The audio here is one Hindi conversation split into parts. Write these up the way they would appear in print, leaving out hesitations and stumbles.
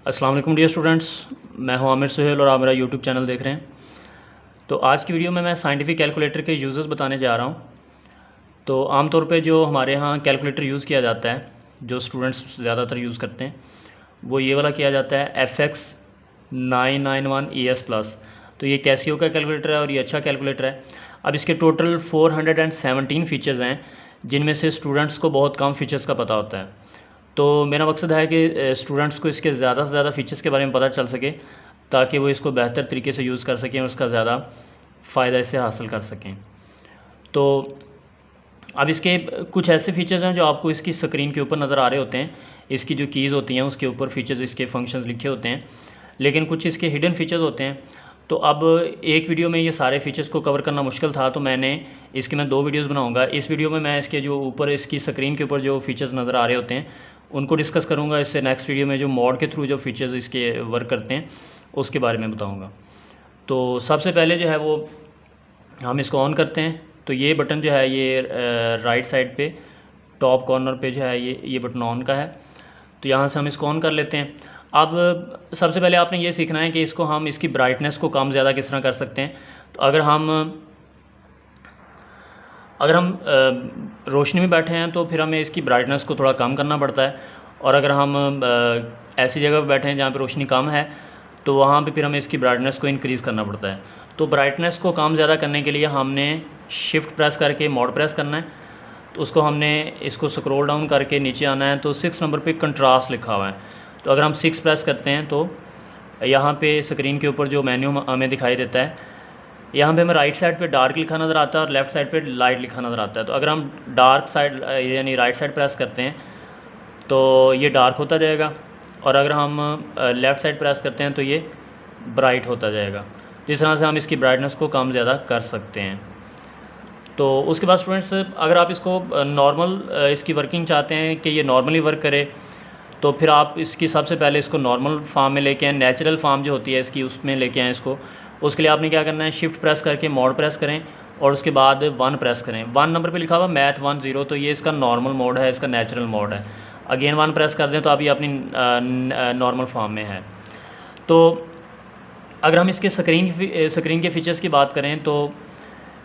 अस्सलाम वालेकुम डियर स्टूडेंट्स, मैं हूं आमिर सुहेल और आप मेरा यूट्यूब चैनल देख रहे हैं। तो आज की वीडियो में मैं साइंटिफिक कैलकुलेटर के यूज़र्स बताने जा रहा हूं। तो आमतौर पे जो हमारे यहाँ कैलकुलेटर यूज़ किया जाता है, जो स्टूडेंट्स ज़्यादातर यूज़ करते हैं, वो ये वाला किया जाता है FX991ES+। तो ये कैसियो का कैलकुलेटर है और ये अच्छा कैलकुलेटर है। अब इसके टोटल 417 फ़ीचर्स हैं, जिनमें से स्टूडेंट्स को बहुत कम फ़ीचर्स का पता होता है। तो मेरा मकसद है कि स्टूडेंट्स को इसके ज़्यादा से ज़्यादा फ़ीचर्स के बारे में पता चल सके, ताकि वो इसको बेहतर तरीके से यूज़ कर सकें और उसका ज़्यादा फ़ायदा इससे हासिल कर सकें। तो अब इसके कुछ ऐसे फ़ीचर्स हैं जो आपको इसकी स्क्रीन के ऊपर नज़र आ रहे होते हैं। इसकी जो कीज़ होती हैं उसके ऊपर फ़ीचर्स, इसके फंक्शंस लिखे होते हैं, लेकिन कुछ इसके हिडन फ़ीचर्स होते हैं। तो अब एक वीडियो में ये सारे फ़ीचर्स को कवर करना मुश्किल था, तो मैं 2 वीडियोज़ बनाऊँगा। इस वीडियो में मैं इसके जो ऊपर इसकी स्क्रीन के ऊपर जो फ़ीचर्स नज़र आ रहे होते हैं उनको डिस्कस करूँगा। इससे नेक्स्ट वीडियो में जो मॉड के थ्रू जो फ़ीचर्स इसके वर्क करते हैं उसके बारे में बताऊँगा। तो सबसे पहले जो है वो हम इसको ऑन करते हैं। तो ये बटन जो है ये राइट साइड पे टॉप कॉर्नर पे जो है ये बटन ऑन का है। तो यहाँ से हम इसको ऑन कर लेते हैं। अब सबसे पहले आपने ये सीखना है कि इसकी ब्राइटनेस को कम ज़्यादा किस तरह कर सकते हैं। तो अगर हम रोशनी में बैठे हैं तो फिर हमें इसकी ब्राइटनेस को थोड़ा कम करना पड़ता है, और अगर हम ऐसी जगह पर बैठे हैं जहाँ पे रोशनी कम है तो वहाँ पे फिर हमें इसकी ब्राइटनेस को इंक्रीज़ करना पड़ता है। तो ब्राइटनेस को कम ज़्यादा करने के लिए हमने शिफ्ट प्रेस करके मोड प्रेस करना है। तो इसको स्क्रॉल डाउन करके नीचे आना है। तो 6 नंबर पे कंट्रास्ट लिखा हुआ है। तो अगर हम 6 प्रेस करते हैं तो यहाँ पे स्क्रीन के ऊपर जो मेन्यू हमें दिखाई देता है, यहाँ पे हमें राइट साइड पे डार्क लिखा नज़र आता है और लेफ़्ट साइड पे लाइट लिखा नज़र आता है। तो अगर हम डार्क साइड यानी राइट साइड प्रेस करते हैं तो ये डार्क होता जाएगा, और अगर हम लेफ़्ट साइड प्रेस करते हैं तो ये ब्राइट होता जाएगा। जिस तरह से हम इसकी ब्राइटनेस को कम ज़्यादा कर सकते हैं। तो उसके बाद स्टूडेंट्स, अगर आप इसको नॉर्मल इसकी वर्किंग चाहते हैं कि ये नॉर्मली वर्क करे, तो फिर आप इसकी सबसे पहले इसको नॉर्मल फॉर्म में लेके आएँ, नेचुरल फॉर्म जो होती है इसकी उसमें लेके आएँ इसको। उसके लिए आपने क्या करना है, शिफ्ट प्रेस करके मोड प्रेस करें और उसके बाद 1 प्रेस करें। 1 नंबर पे लिखा हुआ मैथ 10, तो ये इसका नॉर्मल मोड है, इसका नेचुरल मोड है। अगेन 1 प्रेस कर दें तो अभी अपनी नॉर्मल फॉर्म में है। तो अगर हम इसके स्क्रीन के फ़ीचर्स की बात करें तो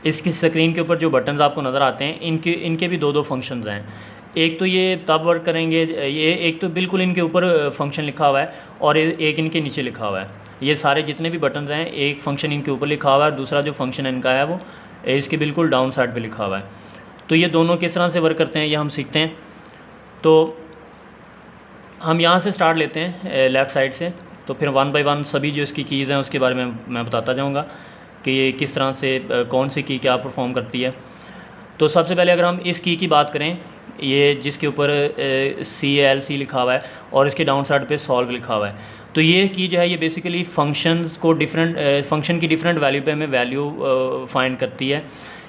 इसकी स्क्रीन के ऊपर जो बटन्स आपको नज़र आते हैं इनके भी 2 फंक्शंस हैं। एक तो ये तब वर्क करेंगे, ये एक तो बिल्कुल इनके ऊपर फंक्शन लिखा हुआ है और एक इनके नीचे लिखा हुआ है। ये सारे जितने भी बटन्स हैं, एक फंक्शन इनके ऊपर लिखा हुआ है और दूसरा जो फंक्शन इनका है वो इसके बिल्कुल डाउन साइड पे लिखा हुआ है। तो ये दोनों किस तरह से वर्क करते हैं ये हम सीखते हैं। तो हम यहाँ से स्टार्ट लेते हैं लेफ़्ट साइड से। तो फिर 1 बाय 1 सभी जो इसकी कीज़ हैं उसके बारे में मैं बताता जाऊँगा कि ये किस तरह से कौन सी की क्या परफॉर्म करती है। तो सबसे पहले अगर हम इस की बात करें, ये जिसके ऊपर CLC लिखा हुआ है और इसके डाउन साइड पे सॉल्व लिखा हुआ है, तो ये की जो है ये बेसिकली फंक्शंस को फंक्शन की डिफरेंट वैल्यू पे हमें वैल्यू फाइंड करती है।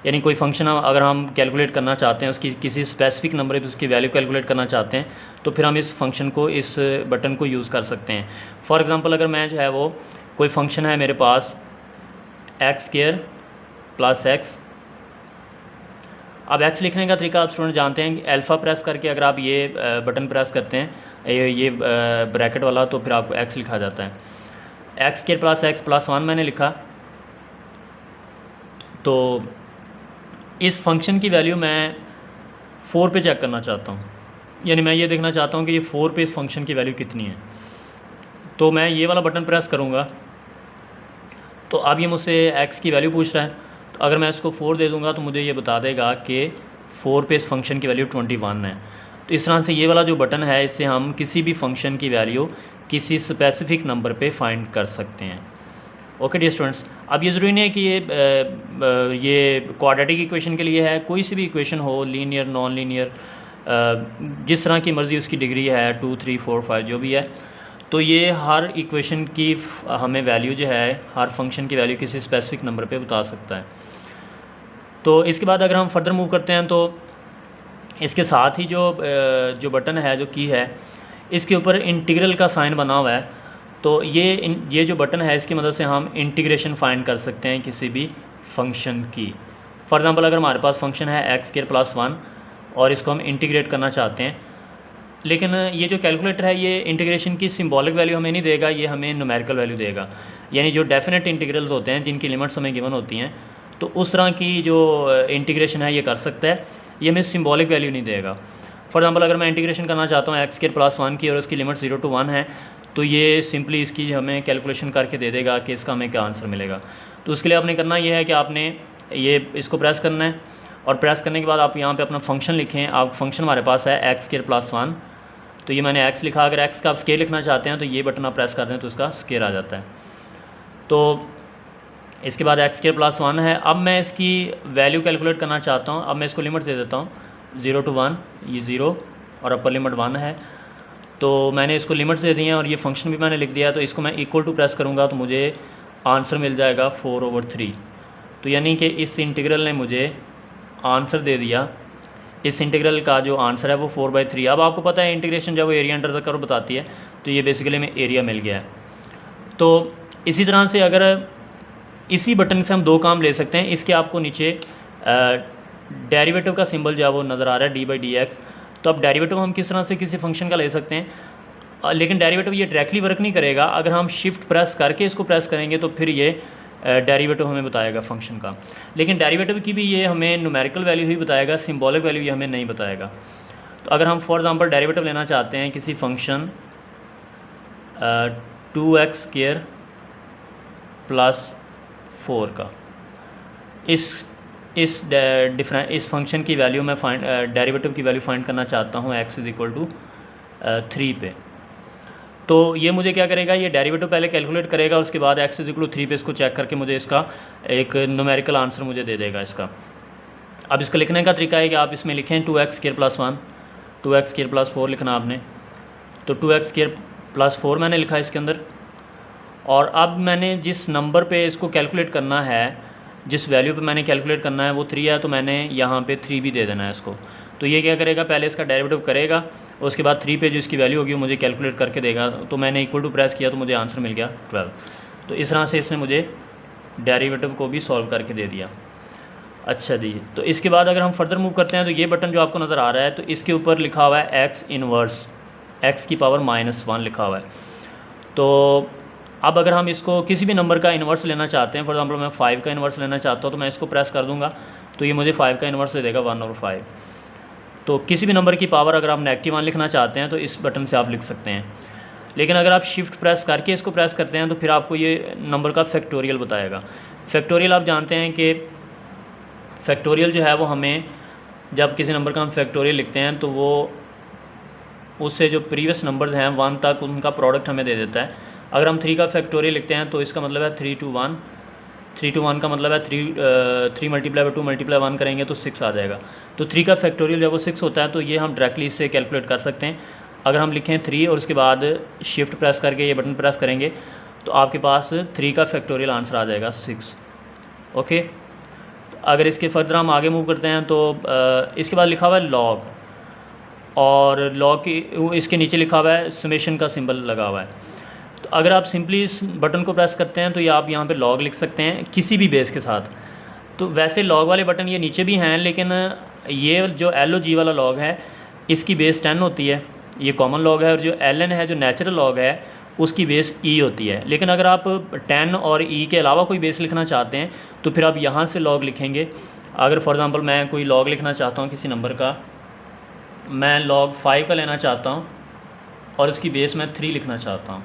यानी कोई फंक्शन अगर हम कैलकुलेट करना चाहते हैं, उसकी किसी स्पेसिफिक नंबर पे उसकी वैल्यू कैलकुलेट करना चाहते हैं, तो फिर हम इस फंक्शन को, इस बटन को यूज़ कर सकते हैं। फॉर एग्ज़ाम्पल, अगर मैं जो है वो कोई फंक्शन है मेरे पास x² + x। अब x लिखने का तरीका आप स्टूडेंट जानते हैं कि अल्फ़ा प्रेस करके अगर आप ये बटन प्रेस करते हैं, ये ब्रैकेट वाला, तो फिर आपको x लिखा जाता है। x² + x + 1 मैंने लिखा। तो इस फंक्शन की वैल्यू मैं 4 पे चेक करना चाहता हूँ, यानी मैं ये देखना चाहता हूँ कि ये 4 पे इस फंक्शन की वैल्यू कितनी है। तो मैं ये वाला बटन प्रेस करूँगा तो अब ये मुझसे x की वैल्यू पूछ रहा है। तो अगर मैं इसको 4 दे दूँगा तो मुझे ये बता देगा कि 4 पे इस फंक्शन की वैल्यू 21 है। तो इस तरह से ये वाला जो बटन है, इससे हम किसी भी फंक्शन की वैल्यू किसी स्पेसिफिक नंबर पे फाइंड कर सकते हैं। ओके डियर स्टूडेंट्स, अब ये ज़रूरी नहीं है कि ये क्वाड्रेटिक इक्वेशन के लिए है, कोई सी भी इक्वेशन हो, लीनियर, नॉन लीनियर, जिस तरह की मर्ज़ी उसकी डिग्री है, 2, 3, 4, 5 जो भी है, तो ये हर इक्वेशन की हमें वैल्यू जो है, हर फंक्शन की वैल्यू किसी स्पेसिफिक नंबर पे बता सकता है। तो इसके बाद अगर हम फर्दर मूव करते हैं तो इसके साथ ही जो बटन है, जो की है, इसके ऊपर इंटीग्रल का साइन बना हुआ है। तो ये जो बटन है, इसकी मदद से हम इंटीग्रेशन फाइंड कर सकते हैं किसी भी फंक्शन की। फॉर एग्ज़ाम्पल, अगर हमारे पास फंक्शन है x² + 1 और इसको हम इंटीग्रेट करना चाहते हैं, लेकिन ये जो कैलकुलेटर है ये इंटीग्रेशन की सिंबॉलिक वैल्यू हमें नहीं देगा, ये हमें न्यूमेरिकल वैल्यू देगा। यानी जो डेफिनेट इंटीग्रल्स होते हैं जिनकी लिमिट्स हमें गिवन होती हैं, तो उस तरह की जो इंटीग्रेशन है ये कर सकता है, ये हमें सिंबॉलिक वैल्यू नहीं देगा। फॉर एग्जांपल अगर मैं इंटीग्रेशन करना चाहता हूँ x² + 1 की और उसकी लिमिट 0 to 1 है, तो ये सिंपली इसकी हमें कैलकुलेशन करके दे देगा कि इसका हमें क्या आंसर मिलेगा। तो उसके लिए आपने करना ये है कि आपने ये इसको प्रेस करना है, और प्रेस करने के बाद आप यहाँ पे अपना फंक्शन लिखें। आप फंक्शन हमारे पास है x² + 1, तो ये मैंने x लिखा। अगर x का आप स्केयर लिखना चाहते हैं तो ये बटन आप प्रेस करते हैं तो उसका स्केयर आ जाता है। तो इसके बाद x² + 1 है। अब मैं इसकी वैल्यू कैलकुलेट करना चाहता हूँ। अब मैं इसको लिमिट दे देता हूँ 0 to 1, ये 0 और अपर लिमिट 1 है। तो मैंने इसको लिमिट्स दे दी हैं और ये फंक्शन भी मैंने लिख दिया है। तो इसको मैं इक्वल टू प्रेस करूँगा तो मुझे आंसर मिल जाएगा 4/3। तो यानी कि इस इंटीग्रल ने मुझे आंसर दे दिया। इस इंटीग्रल का जो आंसर है वो 4/3। अब आपको पता है इंटीग्रेशन जब वो एरिया अंडर द कर्व बताती है, तो ये बेसिकली हमें एरिया मिल गया है। तो इसी तरह से अगर इसी बटन से हम दो काम ले सकते हैं। इसके आपको नीचे डेरिवेटिव का सिंबल जो है वो नज़र आ रहा है d/dx। तो अब डेरिवेटिव हम किस तरह से किसी फंक्शन का ले सकते हैं, लेकिन डेरिवेटिव ये डायरेक्टली वर्क नहीं करेगा। अगर हम शिफ्ट प्रेस करके इसको प्रेस करेंगे तो फिर ये डेरिवेटिव हमें बताएगा फंक्शन का। लेकिन डेरिवेटिव की भी ये हमें न्यूमेरिकल वैल्यू ही बताएगा, सिंबॉलिक वैल्यू ये हमें नहीं बताएगा। तो अगर हम फॉर एग्जांपल डेरिवेटिव लेना चाहते हैं किसी फंक्शन 2x² + 4 का, इस फंक्शन की वैल्यू मैं डेरिवेटिव की वैल्यू फाइंड करना चाहता हूँ x = 3 पे। तो ये मुझे क्या करेगा, ये डेरिवेटिव पहले कैलकुलेट करेगा, उसके बाद x = 3 पे इसको चेक करके मुझे इसका एक न्यूमेरिकल आंसर मुझे दे देगा इसका। अब इसको लिखने का तरीका है कि आप इसमें लिखें 2x² + 1, 2x² + 4 लिखना आपने। तो 2x² + 4 मैंने लिखा है इसके अंदर। और अब मैंने जिस नंबर पे इसको कैलकुलेट करना है, जिस वैल्यू पे मैंने कैलकुलेट करना है वो 3 है, तो मैंने यहाँ पे 3 भी दे देना है इसको। तो ये क्या करेगा, पहले इसका डेरिवेटिव करेगा, उसके बाद 3 पे जो इसकी वैल्यू होगी वो मुझे कैलकुलेट करके देगा। तो मैंने इक्वल टू प्रेस किया तो मुझे आंसर मिल गया 12। तो इस तरह से इसने मुझे डेरिवेटिव को भी सॉल्व करके दे दिया। अच्छा जी, तो इसके बाद अगर हम फर्दर मूव करते हैं तो ये बटन जो आपको नज़र आ रहा है, तो इसके ऊपर लिखा हुआ है x इनवर्स, x⁻⁻1 लिखा हुआ है। तो अब अगर हम इसको किसी भी नंबर का इन्वर्स लेना चाहते हैं, फॉर एग्जांपल मैं 5 का इन्वर्स लेना चाहता हूँ, तो मैं इसको प्रेस कर दूँगा तो ये मुझे 5 का इन्वर्स दे देगा 1/5। तो किसी भी नंबर की पावर अगर आप -1 लिखना चाहते हैं तो इस बटन से आप लिख सकते हैं। लेकिन अगर आप शिफ्ट प्रेस करके इसको प्रेस करते हैं तो फिर आपको ये नंबर का फैक्टोरियल बताएगा। फैक्टोरियल आप जानते हैं कि फैक्टोरियल जो है वो हमें, जब किसी नंबर का हम फैक्टोरियल लिखते हैं तो वो उससे जो प्रीवियस नंबर्स हैं 1 तक उनका प्रोडक्ट हमें दे देता है। अगर हम 3 का फैक्टोरियल लिखते हैं तो इसका मतलब है 3 to 1, 3 to 1 का मतलब है 3 × 2 × 1 करेंगे तो 6 आ जाएगा। तो 3 का फैक्टोरियल जब वो 6 होता है तो ये हम डायरेक्टली इससे कैलकुलेट कर सकते हैं। अगर हम लिखें 3 और उसके बाद शिफ्ट प्रेस करके ये बटन प्रेस करेंगे तो आपके पास 3 का फैक्टोरियल आंसर आ जाएगा 6। ओके, अगर इसके फर्दर हम आगे मूव करते हैं तो इसके बाद लिखा हुआ है लॉग, और लॉग की इसके नीचे लिखा हुआ है समेशन का सिंबल लगा हुआ है। तो अगर आप सिंपली इस बटन को प्रेस करते हैं तो ये आप यहाँ पे लॉग लिख सकते हैं किसी भी बेस के साथ। तो वैसे लॉग वाले बटन ये नीचे भी हैं, लेकिन ये जो LOG वाला लॉग है इसकी बेस 10 होती है, ये कॉमन लॉग है। और जो LN है, जो नेचुरल लॉग है, उसकी बेस E होती है। लेकिन अगर आप 10 और E के अलावा कोई बेस लिखना चाहते हैं तो फिर आप यहाँ से लॉग लिखेंगे। अगर फॉर एग्ज़ाम्पल मैं कोई लॉग लिखना चाहता हूँ किसी नंबर का, मैं log 5 का लेना चाहता हूँ और इसकी बेस मैं 3 लिखना चाहता हूँ,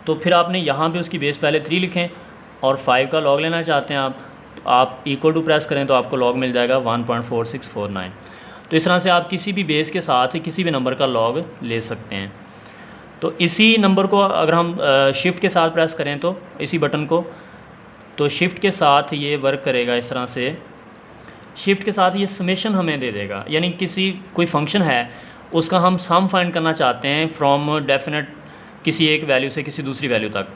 तो फिर आपने यहाँ पे उसकी बेस पहले 3 लिखें, और 5 का लॉग लेना चाहते हैं तो आप इक्वल टू प्रेस करें तो आपको लॉग मिल जाएगा 1.4649। तो इस तरह से आप किसी भी बेस के साथ किसी भी नंबर का लॉग ले सकते हैं। तो इसी नंबर को अगर हम शिफ्ट के साथ प्रेस करें तो इसी बटन को, तो शिफ्ट के साथ ये वर्क करेगा इस तरह से। शिफ्ट के साथ ये समेशन हमें दे देगा, यानी कोई फंक्शन है उसका हम सम फाइंड करना चाहते हैं फ्रॉम डेफिनेट किसी एक वैल्यू से किसी दूसरी वैल्यू तक,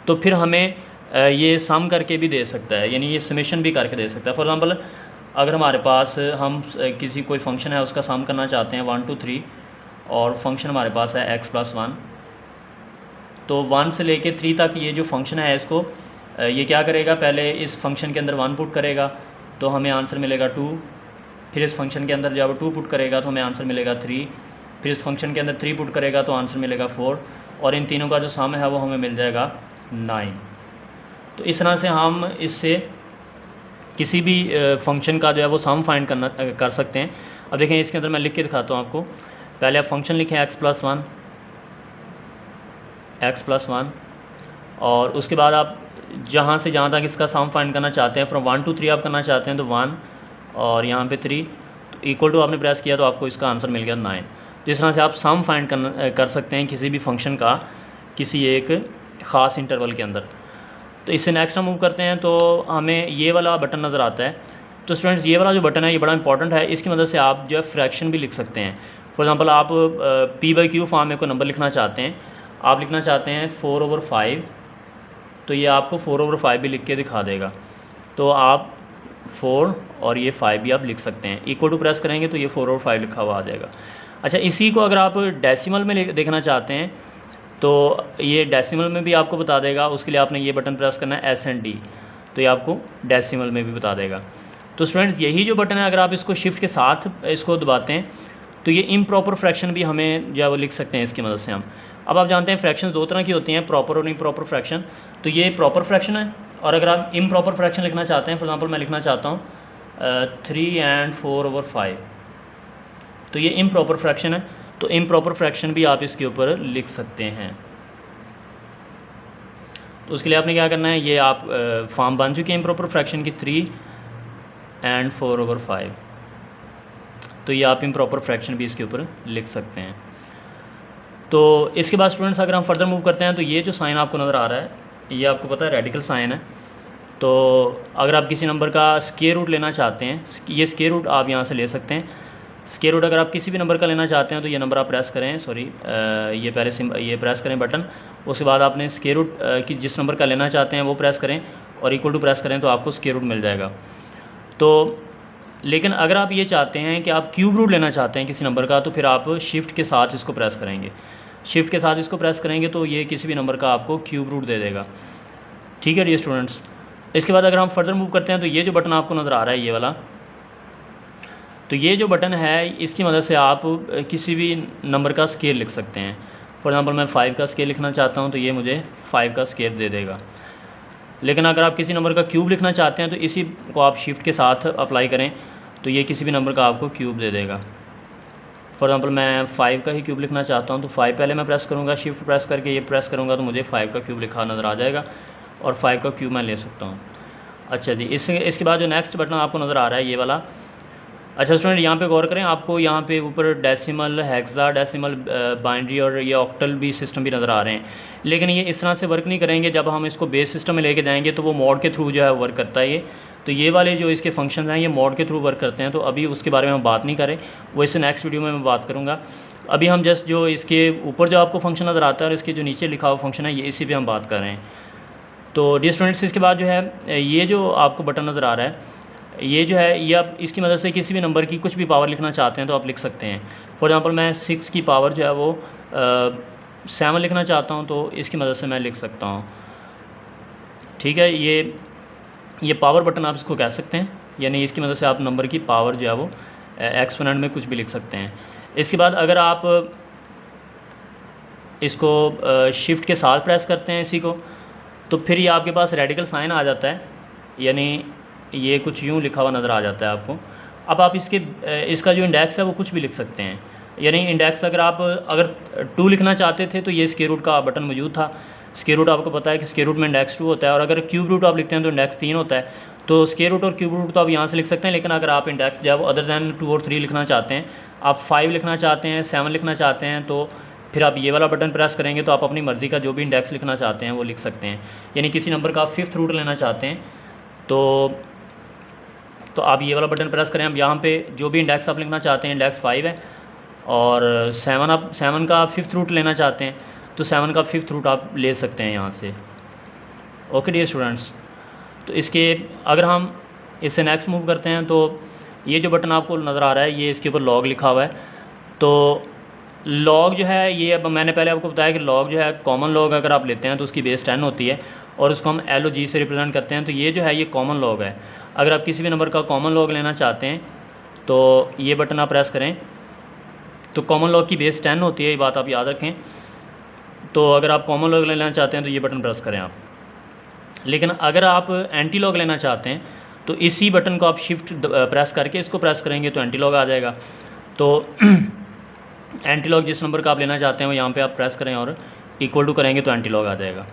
तो फिर हमें ये सम करके भी दे सकता है, यानी ये समेशन भी करके दे सकता है। फॉर एग्जांपल अगर हमारे पास हम किसी कोई फंक्शन है उसका सम करना चाहते हैं 1 to 3, और फंक्शन हमारे पास है x + 1, तो 1 से लेके 3 तक ये जो फंक्शन है इसको ये क्या करेगा, पहले इस फंक्शन के अंदर 1 पुट करेगा तो हमें आंसर मिलेगा 2, फिर इस फंक्शन के अंदर जब 2 पुट करेगा तो हमें आंसर मिलेगा 3, फिर इस फंक्शन के अंदर 3 पुट करेगा तो आंसर मिलेगा 4, और इन तीनों का जो सम है वो हमें मिल जाएगा 9। तो इस तरह से हम इससे किसी भी फंक्शन का जो है वो सम फाइंड कर सकते हैं। अब देखें इसके अंदर मैं लिख के दिखाता हूँ आपको। पहले आप फंक्शन लिखें x+1, और उसके बाद आप जहाँ से जहाँ तक इसका सम फाइंड करना चाहते हैं, फ्रॉम 1 to 3 आप करना चाहते हैं तो 1, और यहाँ पे 3, तो इक्वल टू आपने प्रेस किया तो आपको इसका आंसर मिल गया 9। तो इस तरह से आप सम फाइंड कर सकते हैं किसी भी फंक्शन का किसी एक ख़ास इंटरवल के अंदर। तो इससे नेक्स्ट हम मूव करते हैं, तो हमें ये वाला बटन नज़र आता है। तो स्टूडेंट्स ये वाला जो बटन है ये बड़ा इंपॉर्टेंट है, इसकी मदद से आप जो है फ्रैक्शन भी लिख सकते हैं। फॉर एग्जांपल आप p/q फॉर्म में कोई नंबर लिखना चाहते हैं, आप लिखना चाहते हैं 4/5, तो ये आपको 4/5 भी लिख के दिखा देगा। तो आप 4 और ये 5 भी आप लिख सकते हैं, इक्वल टू प्रेस करेंगे तो ये 4/5 लिखा हुआ आ जाएगा। अच्छा, इसी को अगर आप डेसिमल में देखना चाहते हैं तो ये डेसिमल में भी आपको बता देगा। उसके लिए आपने ये बटन प्रेस करना है S&D, तो ये आपको डेसिमल में भी बता देगा। तो स्टूडेंट्स यही जो बटन है, अगर आप इसको शिफ्ट के साथ इसको दबाते हैं तो ये इम्प्रॉपर फ्रैक्शन भी हमें जो है वो लिख सकते हैं इसकी मदद से हम। अब आप जानते हैं फ्रैक्शन 2 तरह की होती हैं, प्रॉपर और इम्प्रॉपर फ्रैक्शन। तो ये प्रॉपर फ्रैक्शन है, और अगर आप इम्प्रॉपर फ्रैक्शन लिखना चाहते हैं, फॉर एग्जांपल मैं लिखना चाहता हूँ 3 and 4/5, तो ये इम्प्रॉपर फ्रैक्शन है। तो इम्प्रॉपर फ्रैक्शन भी आप इसके ऊपर लिख सकते हैं। तो उसके लिए आपने क्या करना है, ये आप फॉर्म बन चुकी है इम्प्रॉपर फ्रैक्शन की 3 and 4/5, तो ये आप इम्प्रॉपर फ्रैक्शन भी इसके ऊपर लिख सकते हैं। तो इसके बाद स्टूडेंट्स अगर हम फर्दर मूव करते हैं तो ये जो साइन आपको नज़र आ रहा है ये आपको पता है रेडिकल साइन है। तो अगर आप किसी नंबर का स्क्वायर रूट लेना चाहते हैं, ये स्क्वायर रूट आप यहाँ से ले सकते हैं। स्क्वायर रूट अगर आप किसी भी नंबर का लेना चाहते हैं तो ये नंबर आप प्रेस करें, ये पहले ये प्रेस करें बटन, उसके बाद आपने स्क्वायर रूट की जिस नंबर का लेना चाहते हैं वो प्रेस करें और इक्वल टू प्रेस करें तो आपको स्क्वायर रूट मिल जाएगा। तो लेकिन अगर आप ये चाहते हैं कि आप क्यूब रूट लेना चाहते हैं किसी नंबर का, तो फिर आप शिफ्ट के साथ इसको प्रेस करेंगे। शिफ्ट के साथ इसको प्रेस करेंगे तो ये किसी भी नंबर का आपको क्यूब रूट दे देगा। ठीक है डियर स्टूडेंट्स। इसके बाद अगर हम फर्दर मूव करते हैं तो ये जो बटन आपको नज़र आ रहा है ये वाला, तो ये जो बटन है इसकी मदद से आप किसी भी नंबर का स्केल लिख सकते हैं। फॉर एग्जांपल मैं 5 का स्केल लिखना चाहता हूँ तो ये मुझे 5 का स्केल दे देगा। लेकिन अगर आप किसी नंबर का क्यूब लिखना चाहते हैं तो इसी को आप शिफ्ट के साथ अप्लाई करें तो ये किसी भी नंबर का आपको क्यूब दे देगा। फॉर एग्जांपल मैं 5 का ही क्यूब लिखना चाहता हूँ तो 5 पहले मैं प्रेस करूँगा, शिफ्ट प्रेस करके ये प्रेस करूँगा तो मुझे 5 का क्यूब लिखा नज़र आ जाएगा और 5 का क्यूब मैं ले सकता हूँ। अच्छा जी, इसके बाद जो नेक्स्ट बटन आपको नज़र आ रहा है ये वाला। अच्छा स्टूडेंट यहाँ पे गौर करें, आपको यहाँ पे ऊपर डेसिमल, हेक्साडेसिमल, बाइनरी और ये ऑक्टल भी सिस्टम भी नज़र आ रहे हैं, लेकिन ये इस तरह से वर्क नहीं करेंगे। जब हम इसको बेस सिस्टम में लेके जाएंगे तो वो मॉड के थ्रू जो है वर्क करता है ये। तो ये वाले जो इसके फंक्शन हैं ये मॉड के थ्रू वर्क करते हैं, तो अभी उसके बारे में हम बात नहीं करें, वो इससे नेक्स्ट वीडियो में मैं बात करूँगा। अभी हम जस्ट जो इसके ऊपर जो आपको फंक्शन नज़र आता है और इसके जो नीचे लिखा हुआ फंक्शन है ये इसी पर हम बात कर रहे हैं। तो डियर स्टूडेंट्स इसके बाद जो है ये जो आपको बटन नज़र आ रहा है ये जो है ये आप इसकी मदद से किसी भी नंबर की कुछ भी पावर लिखना चाहते हैं तो आप लिख सकते हैं। फॉर एग्जांपल मैं 6 की पावर जो है वो 7 लिखना चाहता हूं तो इसकी मदद से मैं लिख सकता हूं। ठीक है, ये पावर बटन आप इसको कह सकते हैं, यानी इसकी मदद से आप नंबर की पावर जो है वो एक्सपोनेंट में कुछ भी लिख सकते हैं। इसके बाद अगर आप इसको शिफ्ट के साथ प्रेस करते हैं इसी को, तो फिर ये आपके पास रेडिकल साइन आ जाता है, यानी ये कुछ यूँ लिखा हुआ नज़र आ जाता है आपको। अब आप इसका जो इंडेक्स है वो कुछ भी लिख सकते हैं, यानी इंडेक्स अगर 2 लिखना चाहते थे तो ये स्क्वायर रूट का बटन मौजूद था। स्क्वायर रूट आपको पता है कि स्क्वायर रूट में इंडेक्स 2 होता है, और अगर क्यूब रूट आप लिखते हैं तो इंडेक्स 3 होता है। तो स्क्वायर रूट और क्यूब रूट तो आप यहाँ से लिख सकते हैं, लेकिन अगर आप इंडेक्स जो है वो अदर दैन 2 और 3 लिखना चाहते हैं, आप 5 लिखना चाहते हैं, 7 लिखना चाहते हैं, तो फिर आप ये वाला बटन प्रेस करेंगे तो आप अपनी मर्ज़ी का जो भी इंडेक्स लिखना चाहते हैं वो लिख सकते हैं। यानी किसी नंबर का आप 5th रूट लेना चाहते हैं तो आप ये वाला बटन प्रेस करें। अब यहाँ पे जो भी इंडेक्स आप लिखना चाहते हैं, इंडेक्स 5 है, और 7 का 5th रूट लेना चाहते हैं तो 7 का 5th रूट आप ले सकते हैं यहाँ से। ओके डियर स्टूडेंट्स, तो अगर हम इससे नेक्स्ट मूव करते हैं तो ये जो बटन आपको नज़र आ रहा है ये इसके ऊपर लॉग लिखा हुआ है। तो लॉग जो है ये, अब मैंने पहले आपको बताया कि लॉग जो है कॉमन लॉग अगर आप लेते हैं तो उसकी बेस 10 होती है और उसको हम LOG से रिप्रेजेंट करते हैं। तो ये जो है ये कॉमन लॉग है। अगर आप किसी भी नंबर का कॉमन लॉग लेना चाहते हैं तो ये बटन आप प्रेस करें तो कॉमन लॉग की बेस 10 होती है, ये बात आप याद रखें। तो अगर आप कॉमन लॉग लेना चाहते हैं तो ये बटन प्रेस करें आप। लेकिन अगर आप एंटी लॉग लेना चाहते हैं तो इसी बटन को आप शिफ्ट प्रेस करके इसको प्रेस करेंगे तो एंटी लॉग आ जाएगा। तो एंटी लॉग जिस नंबर का आप लेना चाहते हैं वो यहाँ पे आप प्रेस करें और इक्वल टू करेंगे तो एंटी लॉग आ जाएगा।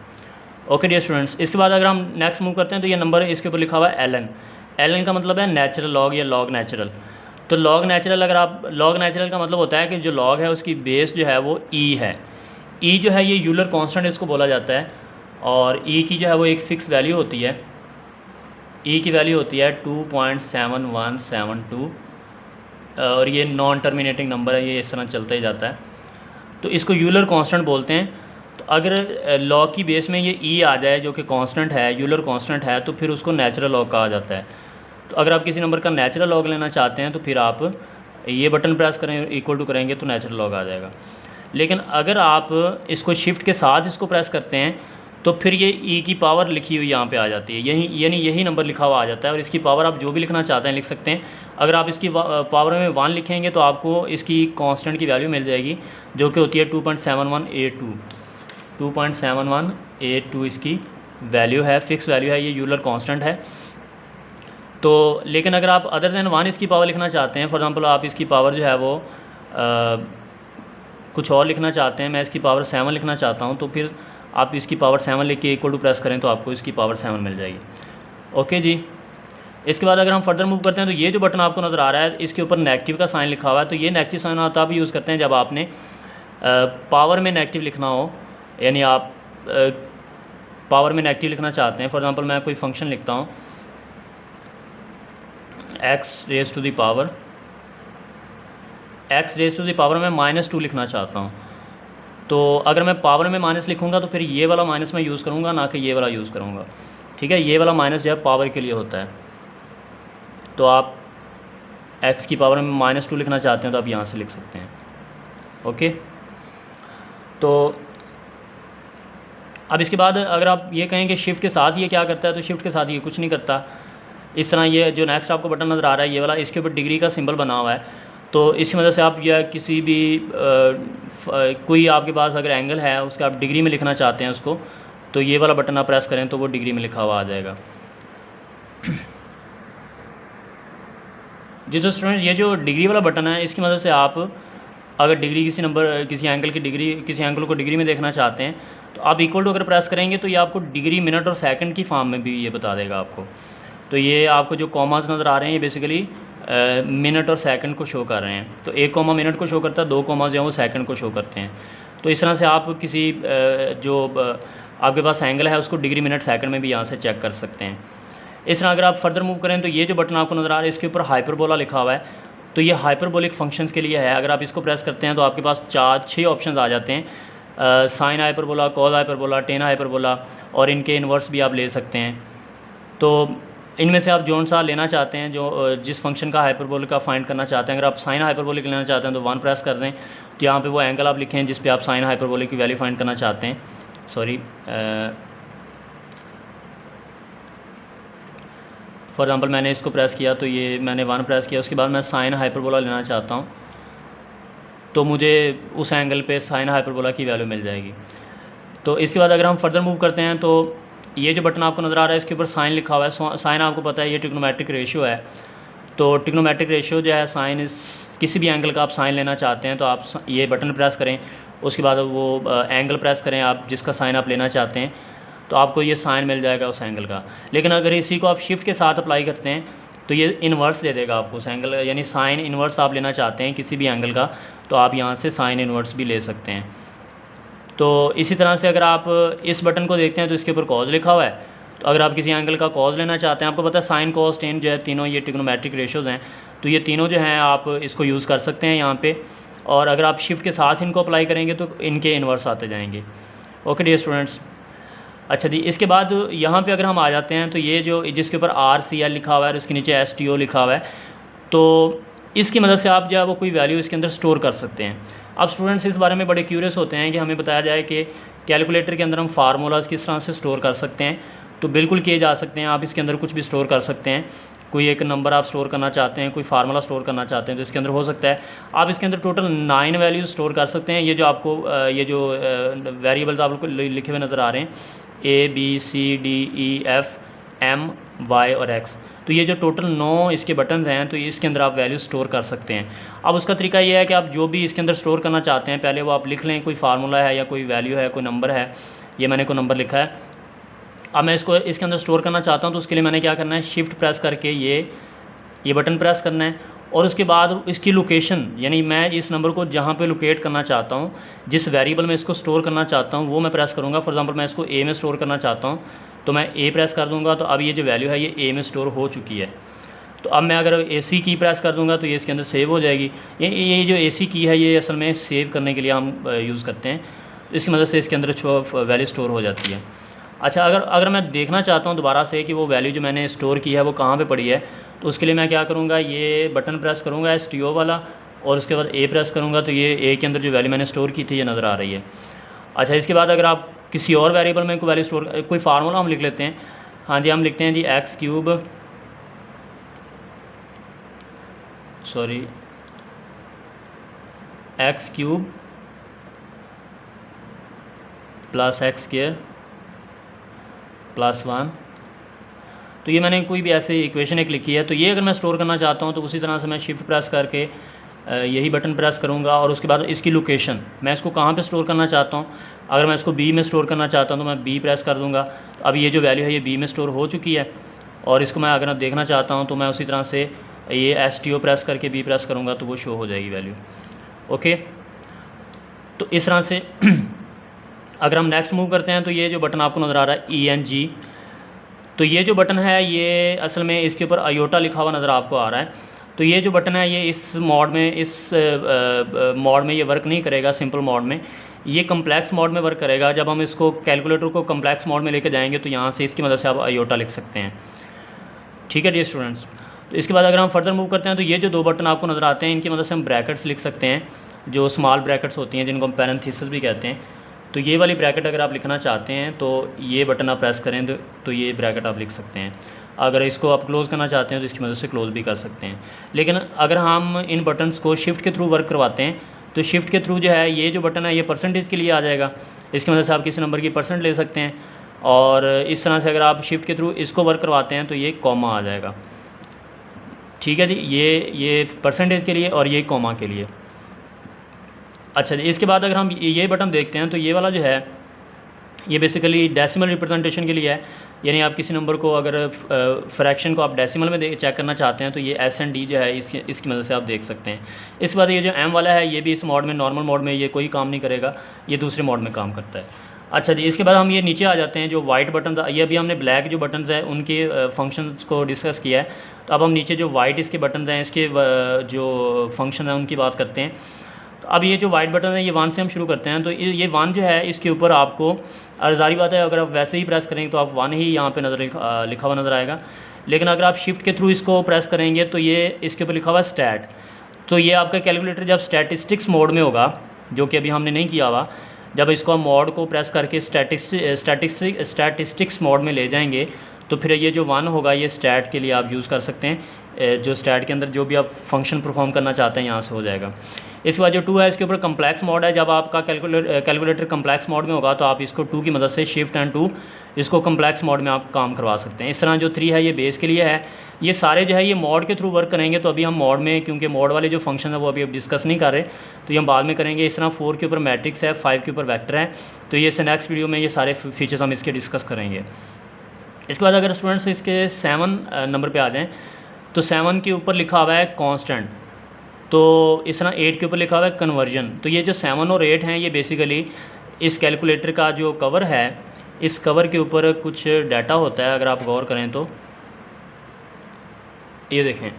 ओके डियर स्टूडेंट्स, इसके बाद अगर हम नेक्स्ट मूव करते हैं तो ये नंबर इसके ऊपर लिखा हुआ है एल एन का मतलब है नेचुरल लॉग या लॉग नेचुरल। तो लॉग नेचुरल, अगर आप लॉग नेचुरल का मतलब होता है कि जो लॉग है उसकी बेस जो है वो ई है। ई जो है ये यूलर कांस्टेंट इसको बोला जाता है, और ई की जो है वो एक फ़िक्स वैल्यू होती है। ई की वैल्यू होती है 2.7172 और ये नॉन टर्मिनेटिंग नंबर है, ये इस तरह चलता ही जाता है। तो इसको यूलर कांस्टेंट बोलते हैं। तो अगर लॉग की बेस में ये ई आ जाए जो कि कांस्टेंट है, यूलर कांस्टेंट है, तो फिर उसको नेचुरल लॉग कहा जाता है। तो अगर आप किसी नंबर का नेचुरल लॉग लेना चाहते हैं तो फिर आप ये बटन प्रेस करें, इक्वल टू करेंगे तो नेचुरल लॉग आ जाएगा। लेकिन अगर आप इसको शिफ्ट के साथ इसको प्रेस करते हैं तो फिर ये ई की पावर लिखी हुई यहाँ पे आ जाती है, यही नंबर लिखा हुआ आ जाता है, और इसकी पावर आप जो भी लिखना चाहते हैं लिख सकते हैं। अगर आप इसकी पावर में 1 लिखेंगे तो आपको इसकी कांस्टेंट की वैल्यू मिल जाएगी जो कि होती है 2.7182। 2.7182 इसकी वैल्यू है, फिक्स वैल्यू है, ये यूलर कांस्टेंट है। तो लेकिन अगर आप अदर दैन 1 इसकी पावर लिखना चाहते हैं, फॉर एग्जांपल आप इसकी पावर जो है वो कुछ और लिखना चाहते हैं, मैं इसकी पावर 7 लिखना चाहता हूँ, तो फिर आप इसकी पावर 7 लिख के इक्वल टू प्रेस करें तो आपको इसकी पावर 7 मिल जाएगी। ओके जी। इसके बाद अगर हम फर्दर मूव करते हैं तो ये जो बटन आपको नज़र आ रहा है इसके ऊपर नेगेटिव का साइन लिखा हुआ है। तो ये नेगेटिव साइन आप तब यूज़ करते हैं जब आपने पावर में नेगेटिव लिखना हो, यानी आप पावर में नेगेटिव लिखना चाहते हैं। फॉर एग्जांपल मैं कोई फंक्शन लिखता हूँ x raise to the power मैं -2 लिखना चाहता हूँ। तो अगर मैं पावर में माइनस लिखूँगा तो फिर ये वाला माइनस मैं यूज़ करूँगा, ना कि ये वाला यूज़ करूँगा। ठीक है, ये वाला माइनस जो है पावर के लिए होता है। तो आप x की पावर में -2 लिखना चाहते हैं तो आप यहाँ से लिख सकते हैं। ओके, तो अब इसके बाद अगर आप ये कहें कि शिफ्ट के साथ ये क्या करता है, तो शिफ्ट के साथ ये कुछ नहीं करता। इस तरह ये जो नेक्स्ट आपको बटन नज़र आ रहा है ये वाला, इसके ऊपर डिग्री का सिंबल बना हुआ है। तो इसकी वजह से आप या किसी भी कोई आपके पास अगर एंगल है उसका आप डिग्री में लिखना चाहते हैं उसको, तो ये वाला बटन आप प्रेस करें तो वो डिग्री में लिखा हुआ आ जाएगा। जी तो स्टूडेंट, ये जो डिग्री वाला बटन है इसकी मदद से आप अगर डिग्री किसी एंगल की डिग्री, किसी एंगल को डिग्री में देखना चाहते हैं तो आप इक्वल टू अगर प्रेस करेंगे तो ये आपको डिग्री मिनट और सेकंड की फॉर्म में भी ये बता देगा आपको। तो ये आपको जो कॉमास नज़र आ रहे हैं ये बेसिकली मिनट और सेकंड को शो कर रहे हैं। तो 1 कॉमा मिनट को शो करता है, 2 कॉमा जो है वो सेकंड को शो करते हैं। तो इस तरह से आप किसी जो आपके पास एंगल है उसको डिग्री मिनट सेकंड में भी यहाँ से चेक कर सकते हैं। इस तरह अगर आप फर्दर मूव करें तो ये जो बटन आपको नज़र आ रहा है इसके ऊपर हाइपरबोला लिखा हुआ है। तो ये हाइपरबोलिक फंक्शंस के लिए है। अगर आप इसको प्रेस करते हैं तो आपके पास 6 ऑप्शन आ जाते हैं, sine hyperbola, cos hyperbola, tan hyperbola, और इनके इन्वर्स भी आप ले सकते हैं। तो इनमें से आप जोन सा लेना चाहते हैं, जो जिस फंक्शन का हाइपरबोलिक का फाइंड करना चाहते हैं। अगर आप साइन हाइपरबोलिक लेना चाहते हैं तो 1 प्रेस कर दें, तो यहाँ पे वो एंगल आप लिखें जिस पे आप साइन हाइपरबोलिक की वैल्यू फाइंड करना चाहते हैं। सॉरी, फॉर एग्जांपल मैंने इसको प्रेस किया तो ये मैंने 1 प्रेस किया, उसके बाद मैं साइन हाइपरबोला लेना चाहता हूँ तो मुझे उस एंगल पे साइन हाइपरबोला की वैल्यू मिल जाएगी। तो इसके बाद अगर हम फर्दर मूव करते हैं तो ये जो बटन आपको नज़र आ रहा है इसके ऊपर साइन लिखा हुआ है। साइन आपको पता है ये ट्रिग्नोमेट्रिक रेशियो है। तो ट्रिग्नोमेट्रिक रेशियो जो है साइन, किसी भी एंगल का आप साइन लेना चाहते हैं तो आप ये बटन प्रेस करें, उसके बाद वो एंगल प्रेस करें आप जिसका साइन आप लेना चाहते हैं, तो आपको ये साइन मिल जाएगा उस एंगल का। लेकिन अगर इसी को आप शिफ्ट के साथ अप्लाई करते हैं तो ये इन्वर्स दे देगा आपको उस एंगल, यानी साइन इन्वर्स आप लेना चाहते हैं किसी भी एंगल का तो आप यहाँ से साइन इन्वर्स भी ले सकते हैं। तो इसी तरह से अगर आप इस बटन को देखते हैं तो इसके ऊपर कॉज लिखा हुआ है। तो अगर आप किसी एंगल का कॉज लेना चाहते हैं, आपको पता है साइन कॉस टेन जो है तीनों ये ट्रिग्नोमेट्रिक रेशियोज़ हैं, तो ये तीनों जो हैं आप इसको यूज़ कर सकते हैं यहाँ पे। और अगर आप शिफ्ट के साथ इनको अप्लाई करेंगे तो इनके इन्वर्स आते जाएंगे। ओके डियर स्टूडेंट्स, अच्छा जी, इसके बाद यहाँ पे अगर हम आ जाते हैं तो ये जो जिसके ऊपर RCL लिखा हुआ है और इसके नीचे STO लिखा हुआ है, तो इसकी मदद से आप जो है वो कोई वैल्यू इसके अंदर स्टोर कर सकते हैं। अब स्टूडेंट्स इस बारे में बड़े क्यूरियस होते हैं कि हमें बताया जाए कि कैलकुलेटर के अंदर हम फार्मूलाज़ किस तरह से स्टोर कर सकते हैं। तो बिल्कुल किए जा सकते हैं, आप इसके अंदर कुछ भी स्टोर कर सकते हैं। कोई एक नंबर आप स्टोर करना चाहते हैं, कोई फार्मूला स्टोर करना चाहते हैं, तो इसके अंदर हो सकता है। आप इसके अंदर टोटल 9 वैल्यूज़ स्टोर कर सकते हैं। ये जो आपको ये जो वेरिएबल्स आपको लिखे हुए नज़र आ रहे हैं, ABCDEFM Y और X, तो ये जो टोटल 9 इसके बटन्स हैं, तो इसके अंदर आप वैल्यू स्टोर कर सकते हैं। अब उसका तरीका ये है कि आप जो भी इसके अंदर स्टोर करना चाहते हैं, पहले वो आप लिख लें, कोई फार्मूला है या कोई वैल्यू है, कोई नंबर है। ये मैंने कोई नंबर लिखा है। अब मैं इसको इसके अंदर स्टोर करना चाहता हूँ, तो उसके लिए मैंने क्या करना है, शिफ्ट प्रेस करके ये बटन प्रेस करना है, और उसके बाद इसकी लोकेशन, यानी मैं इस नंबर को जहाँ पे लोकेट करना चाहता हूँ, जिस वेरिएबल में इसको स्टोर करना चाहता हूँ, वो मैं प्रेस करूँगा। फॉर एग्जांपल मैं इसको ए में स्टोर करना चाहता हूँ, तो मैं ए प्रेस कर दूँगा, तो अब ये जो वैल्यू है ये ए में स्टोर हो चुकी है। तो अब मैं अगर AC की प्रेस कर दूँगा तो ये इसके अंदर सेव हो जाएगी। ये जो AC की है, ये असल में सेव करने के लिए हम यूज़ करते हैं। इसकी मदद से इसके अंदर वैल्यू स्टोर हो जाती है। अच्छा, अगर मैं देखना चाहता हूँ दोबारा से कि वो वैल्यू जो मैंने स्टोर की है वो कहाँ पे पड़ी है, तो उसके लिए मैं क्या करूँगा, ये बटन प्रेस करूँगा STO वाला, और उसके बाद A प्रेस करूँगा, तो ये A के अंदर जो वैल्यू मैंने स्टोर की थी ये नज़र आ रही है। अच्छा, इसके बाद अगर आप किसी और वेरिएबल में कोई वैल्यू स्टोर, कोई फार्मूला हम लिख लेते हैं। हाँ जी, हम लिखते हैं जी x³ + x² + 1। तो ये मैंने कोई भी ऐसे इक्वेशन एक लिखी है, तो ये अगर मैं स्टोर करना चाहता हूँ तो उसी तरह से मैं शिफ्ट प्रेस करके यही बटन प्रेस करूँगा, और उसके बाद इसकी लोकेशन, मैं इसको कहाँ पे स्टोर करना चाहता हूँ। अगर मैं इसको B में स्टोर करना चाहता हूँ तो मैं B प्रेस कर दूँगा। तो अब ये जो वैल्यू है ये B में स्टोर हो चुकी है, और इसको मैं अगर देखना चाहता हूँ तो मैं उसी तरह से ये STO प्रेस करके B प्रेस करूँगा, तो वो शो हो जाएगी वैल्यू। ओके, तो इस तरह से अगर हम नेक्स्ट मूव करते हैं, तो ये जो बटन आपको नज़र आ रहा है ENG, तो ये जो बटन है ये असल में इसके ऊपर आयोटा लिखा हुआ नज़र आपको आ रहा है। तो ये जो बटन है ये इस मोड में ये वर्क नहीं करेगा, सिंपल मोड में। ये कम्प्लेक्स मोड में वर्क करेगा। जब हम इसको कैलकुलेटर को कम्प्लेक्स मोड में लेके जाएंगे तो यहाँ से इसकी मदद से आप आयोटा लिख सकते हैं। ठीक है डियर स्टूडेंट्स। तो इसके बाद अगर हम फर्दर मूव करते हैं, तो ये जो 2 बटन आपको नज़र आते हैं, इनकी मदद से हम ब्रैकेट्स लिख सकते हैं, जो स्मॉल ब्रैकेट्स होती हैं, जिनको हम पैरेंथेसिस भी कहते हैं। तो ये वाली ब्रैकेट अगर आप लिखना चाहते हैं तो ये बटन आप प्रेस करें तो ये ब्रैकेट आप लिख सकते हैं। अगर इसको आप क्लोज़ करना चाहते हैं तो इसकी मदद से क्लोज़ भी कर सकते हैं। लेकिन अगर हम इन बटन्स को शिफ्ट के थ्रू वर्क करवाते हैं, तो शिफ्ट के थ्रू जो है ये जो बटन है ये परसेंटेज के लिए आ जाएगा। इसकी मदद से आप किसी नंबर की % ले सकते हैं, और इस तरह से अगर आप शिफ्ट के थ्रू इसको वर्क करवाते हैं तो ये कॉमा आ जाएगा। ठीक है जी, ये परसेंटेज के लिए और ये कॉमा के लिए। अच्छा जी, इसके बाद अगर हम ये बटन देखते हैं, तो ये वाला जो है ये बेसिकली डेसिमल रिप्रेजेंटेशन के लिए है। यानी आप किसी नंबर को अगर फ्रैक्शन को आप डेसिमल में चेक करना चाहते हैं, तो ये S and D जो है इसकी मदद से आप देख सकते हैं। इसके बाद ये जो M वाला है ये भी इस मोड में, नॉर्मल मोड में ये कोई काम नहीं करेगा, ये दूसरे मोड में काम करता है। अच्छा जी, इसके बाद हम ये नीचे आ जाते हैं, जो वाइट बटन, ये अभी हमने ब्लैक जो बटन्स हैं उनके फंक्शंस को डिस्कस किया है। तो अब हम नीचे जो वाइट इसके बटन्स हैं, इसके जो फंक्शन हैं उनकी बात करते हैं। तो अब ये जो वाइट बटन है ये 1 से हम शुरू करते हैं। तो ये 1 जो है इसके ऊपर आपको, और जारी बात है अगर आप वैसे ही प्रेस करेंगे तो आप 1 ही यहाँ पे लिखा हुआ नज़र आएगा। लेकिन अगर आप शिफ्ट के थ्रू इसको प्रेस करेंगे तो ये इसके ऊपर लिखा हुआ स्टैट। तो ये आपका कैलकुलेटर जब स्टैटिस्टिक्स मोड में होगा, जो कि अभी हमने नहीं किया हुआ, जब इसको हम मोड को प्रेस करके स्टैटिस्टिक्स मोड में ले जाएंगे, तो फिर ये जो 1 होगा ये स्टैट के लिए आप यूज़ कर सकते हैं। जो स्टैट के अंदर जो भी आप फंक्शन परफॉर्म करना चाहते हैं यहाँ से हो जाएगा। इसके बाद जो 2 है इसके ऊपर कम्प्लेक्स मोड है। जब आपका कैलकुलेटर कम्प्लेक्स मोड में होगा तो आप इसको 2 की मदद से शिफ्ट एंड 2 इसको कम्प्लेक्स मोड में आप काम करवा सकते हैं। इस तरह जो 3 है ये बेस के लिए है। ये सारे जो है ये मोड के थ्रू वर्क करेंगे। तो अभी हम मोड में, क्योंकि मोड वाले जो फंक्शन है वो अभी डिस्कस नहीं कर रहे, तो ये हम बाद में करेंगे। इस तरह 4 के ऊपर मैट्रिक्स है, 5 के ऊपर वेक्टर है। तो ये नेक्स्ट वीडियो में ये सारे फीचर्स हम इसके डिस्कस करेंगे। इसके बाद अगर स्टूडेंट्स इसके 7 नंबर पर आ जाएँ, तो 7 के ऊपर लिखा हुआ है कांस्टेंट। तो इस तरह 8 के ऊपर लिखा हुआ है कन्वर्जन। तो ये जो 7 और 8 हैं ये बेसिकली इस कैलकुलेटर का जो कवर है, इस कवर के ऊपर कुछ डाटा होता है। अगर आप गौर करें तो ये देखें,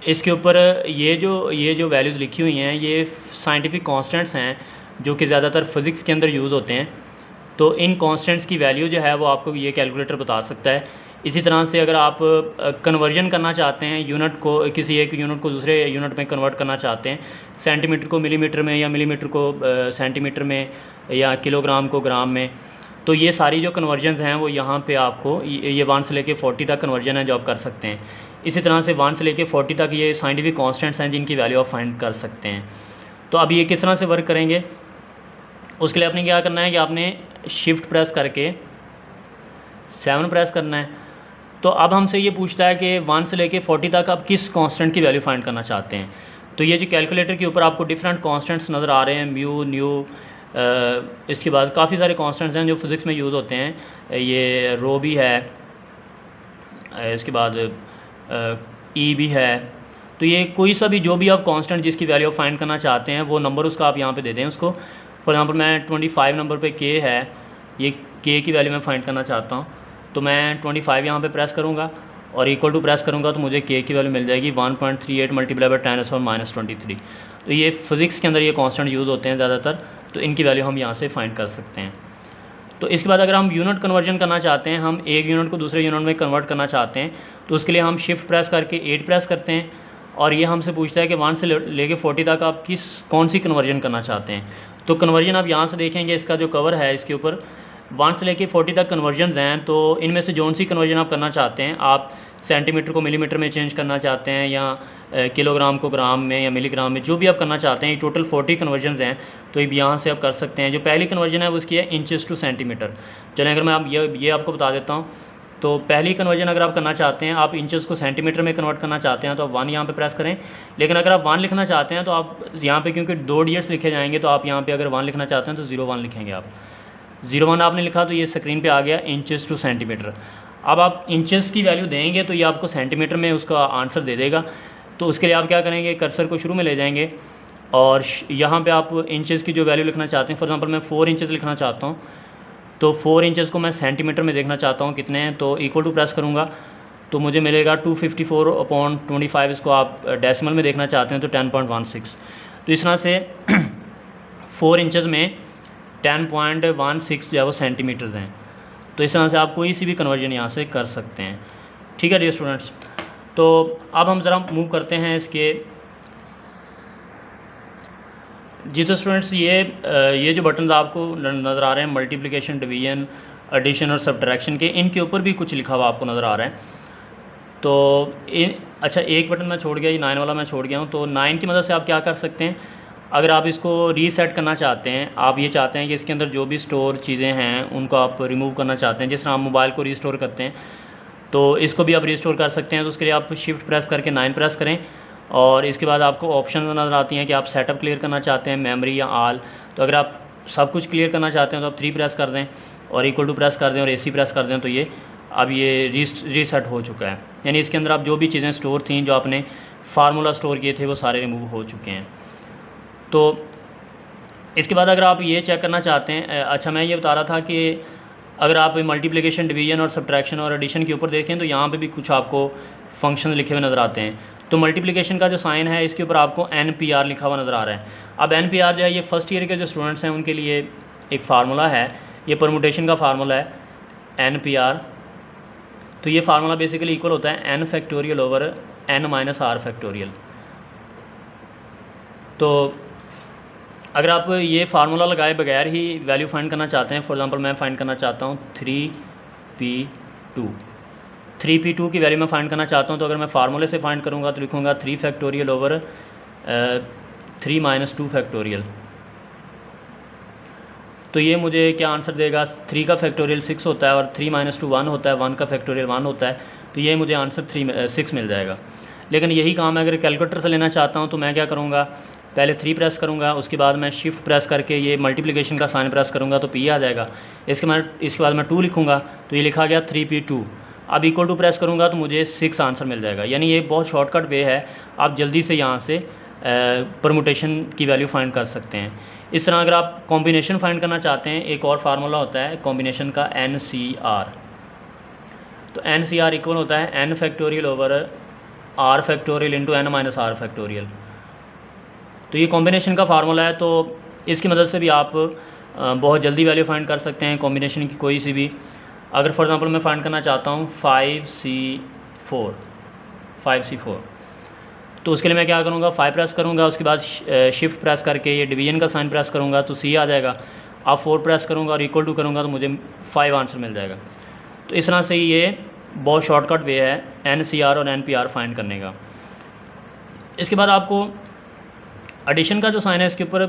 इसके ऊपर ये जो वैल्यूज़ लिखी हुई हैं ये साइंटिफिक कांस्टेंट्स हैं, जो कि ज़्यादातर फिज़िक्स के अंदर यूज़ होते हैं। तो इन कांस्टेंट्स की वैल्यू जो है वो आपको ये कैलकुलेटर बता सकता है। इसी तरह से अगर आप कन्वर्जन करना चाहते हैं, यूनिट को, किसी एक यूनिट को दूसरे यूनिट में कन्वर्ट करना चाहते हैं, सेंटीमीटर को मिलीमीटर में, या मिलीमीटर को सेंटीमीटर में, या किलोग्राम को ग्राम में, तो ये सारी जो कन्वर्जन हैं वो यहाँ पे आपको ये 1 से लेके 40 तक कन्वर्जन है जो आप कर सकते हैं। इसी तरह से 1 से लेके 40 तक ये साइंटिफिक कॉन्स्टेंट्स हैं जिनकी वैल्यू आप फाइंड कर सकते हैं। तो अब ये किस तरह से वर्क करेंगे, उसके लिए आपने क्या करना है कि आपने शिफ्ट प्रेस करके 7 प्रेस करना है। तो अब हमसे ये पूछता है कि 1 से लेके 40 तक आप किस कांस्टेंट की वैल्यू फाइंड करना चाहते हैं। तो ये जो कैलकुलेटर के ऊपर आपको डिफरेंट कांस्टेंट्स नज़र आ रहे हैं, म्यू, न्यू, इसके बाद काफ़ी सारे कांस्टेंट्स हैं जो फिज़िक्स में यूज़ होते हैं। ये रो भी है, इसके बाद ई भी है। तो ये कोई सा भी जो भी आप कांस्टेंट जिसकी वैल्यू आप फाइंड करना चाहते हैं वो नंबर उसका आप यहाँ पे दे दें उसको। फॉर एग्जांपल मैं 25 नंबर पे के है, ये के की वैल्यू मैं फाइंड करना चाहता हूँ, तो मैं 25 यहाँ पे प्रेस करूँगा और इक्वल टू प्रेस करूँगा तो मुझे के की वैल्यू मिल जाएगी 1.38 मल्टीप्लाई बाय 10⁻⁻23। तो ये फिज़िक्स के अंदर ये कांस्टेंट यूज़ होते हैं ज़्यादातर, तो इनकी वैल्यू हम यहाँ से फाइंड कर सकते हैं। तो इसके बाद अगर हम यूनिट कन्वर्जन करना चाहते हैं, हम एक यूनिट को दूसरे यूनिट में कन्वर्ट करना चाहते हैं, तो उसके लिए हम शिफ्ट प्रेस करके 8 प्रेस करते हैं और ये हमसे पूछता है कि 1 से लेके 40 तक आप कौन सी कन्वर्जन करना चाहते हैं। तो कन्वर्जन आप यहाँ से देखेंगे, इसका जो कवर है इसके ऊपर 1 से लेके 40 तक कन्वर्जन हैं। तो इनमें से जौन सी कन्वर्जन आप करना चाहते हैं, आप सेंटीमीटर को मिलीमीटर में चेंज करना चाहते हैं या किलोग्राम को ग्राम में या मिलीग्राम में, जो भी आप करना चाहते हैं, टोटल 40 कन्वर्जन हैं। तो यहाँ से आप कर सकते हैं। जो पहली कन्वर्जन है वो उसकी है इंचेस टू सेंटीमीटर। चलें अगर मैं आप ये आपको बता देता हूँ। तो पहली कन्वर्जन अगर आप करना चाहते हैं, आप इंचेस को सेंटीमीटर में कन्वर्ट करना चाहते हैं तो आप 1 यहाँ पे प्रेस करें। लेकिन अगर आप 1 लिखना चाहते हैं तो आप यहाँ पे, क्योंकि 2 डिजिट्स लिखे जाएंगे, तो आप यहाँ पे अगर 1 लिखना चाहते हैं तो 01 लिखेंगे। आप 01 आपने लिखा तो ये स्क्रीन पे आ गया इंचेस टू सेंटीमीटर। अब आप इंचेस की वैल्यू देंगे तो ये आपको सेंटीमीटर में उसका आंसर दे देगा। तो उसके लिए आप क्या करेंगे, कर्सर को शुरू में ले जाएंगे और यहाँ पे आप इंचेस की जो वैल्यू लिखना चाहते हैं, फॉर एग्जांपल मैं 4 इंचेस लिखना चाहता हूँ, तो 4 इंचेस को मैं सेंटीमीटर में देखना चाहता हूँ कितने हैं, तो इक्वल टू प्रेस करूँगा तो मुझे मिलेगा 254/25। इसको आप डेसिमल में देखना चाहते हैं तो 10.16। तो इस तरह से 4 इंचेस में 10.16 जो है वो सेंटीमीटर्स हैं। तो इस तरह से आप कोई सी भी कन्वर्जन यहाँ से कर सकते हैं। ठीक है डियर स्टूडेंट्स, तो अब हम ज़रा मूव करते हैं इसके। जी तो स्टूडेंट्स, ये जो बटन आपको नज़र आ रहे हैं, मल्टीप्लिकेशन, डिवीजन, एडिशन और सब्ट्रैक्शन के, इनके ऊपर भी कुछ लिखा हुआ आपको नज़र आ रहा है। तो अच्छा, एक बटन मैं छोड़ गया, ये 9 वाला मैं छोड़ गया हूँ। तो 9 की मदद से आप क्या कर सकते हैं, अगर आप इसको रीसेट करना चाहते हैं, आप ये चाहते हैं कि इसके अंदर जो भी स्टोर चीज़ें हैं उनको आप रिमूव करना चाहते हैं, जिस तरह आप मोबाइल को रीस्टोर करते हैं, तो इसको भी आप रीस्टोर कर सकते हैं। तो उसके लिए आप शिफ्ट प्रेस करके 9 प्रेस करें और इसके बाद आपको ऑप्शन नज़र आती हैं कि आप सेटअप क्लियर करना चाहते हैं, मेमोरी या आल। तो अगर आप सब कुछ क्लियर करना चाहते हैं तो आप 3 प्रेस कर दें और इक्वल टू प्रेस कर दें और AC प्रेस कर दें। तो ये अब ये रीसेट हो चुका है, यानी इसके अंदर आप जो भी चीज़ें स्टोर थी, जो आपने फार्मूला स्टोर किए थे, वो सारे रिमूव हो चुके हैं। तो इसके बाद अगर आप ये चेक करना चाहते हैं, अच्छा मैं ये बता रहा था कि अगर आप मल्टीप्लिकेशन, डिवीजन और सब्ट्रैक्शन और एडिशन के ऊपर देखें तो यहाँ पे भी कुछ आपको फंक्शन लिखे हुए नज़र आते हैं। तो मल्टीप्लिकेशन का जो साइन है इसके ऊपर आपको NPR लिखा हुआ नज़र आ रहा है। अब NPR जो है, ये फर्स्ट ईयर के जो स्टूडेंट्स हैं उनके लिए एक फार्मूला है, ये परमुटेशन का फार्मूला है NPR। तो ये फार्मूला बेसिकली इक्वल होता है n factorial over n minus r factorial. तो अगर आप ये फार्मूला लगाए बगैर ही वैल्यू फाइंड करना चाहते हैं, फॉर एग्जांपल मैं फाइंड करना चाहता हूँ 3p2 की वैल्यू मैं फाइंड करना चाहता हूँ, तो अगर मैं फार्मूले से फाइंड करूँगा तो लिखूँगा 3 फैक्टोरियल ओवर 3 माइनस 2 फैक्टोरियल। तो ये मुझे क्या आंसर देगा, 3 का फैक्टोरियल 6 होता है और 3 माइनस 2 1 होता है, 1 का फैक्टोरियल 1 होता है। तो ये मुझे आंसर 6 मिल जाएगा। लेकिन यही काम है अगर कैलकुलेटर से लेना चाहता हूँ तो मैं क्या करूँगा, पहले 3 प्रेस करूँगा, उसके बाद मैं शिफ्ट प्रेस करके ये मल्टीप्लिकेशन का साइन प्रेस करूँगा तो P आ जाएगा। इसके बाद मैं 2 लिखूँगा तो ये लिखा गया 3p2। अब इक्वल टू प्रेस करूँगा तो मुझे 6 आंसर मिल जाएगा। यानी ये बहुत शॉर्टकट वे है, आप जल्दी से यहाँ से परमुटेशन की वैल्यू फाइंड कर सकते हैं। इस तरह अगर आप कॉम्बिनेशन फाइंड करना चाहते हैं, एक और फार्मूला होता है कॉम्बिनेशन का NCR। तो NCR इक्वल होता है n factorial over r factorial into n minus r factorial. तो ये कॉम्बिनेशन का फार्मूला है, तो इसकी मदद से भी आप बहुत जल्दी वैल्यू फाइंड कर सकते हैं कॉम्बिनेशन की कोई सी भी। अगर फॉर एग्जांपल मैं फाइंड करना चाहता हूँ 5C4, तो उसके लिए मैं क्या करूँगा, 5 प्रेस करूँगा, उसके बाद शिफ्ट प्रेस करके ये डिवीजन का साइन प्रेस करूँगा तो C आ जाएगा। आप 4 प्रेस करूँगा और इक्वल टू करूँगा तो मुझे 5 आंसर मिल जाएगा। तो इस तरह से ये बहुत शॉर्टकट वे है NCR और NPR फाइंड करने का। इसके बाद आपको एडिशन का जो साइन है इसके ऊपर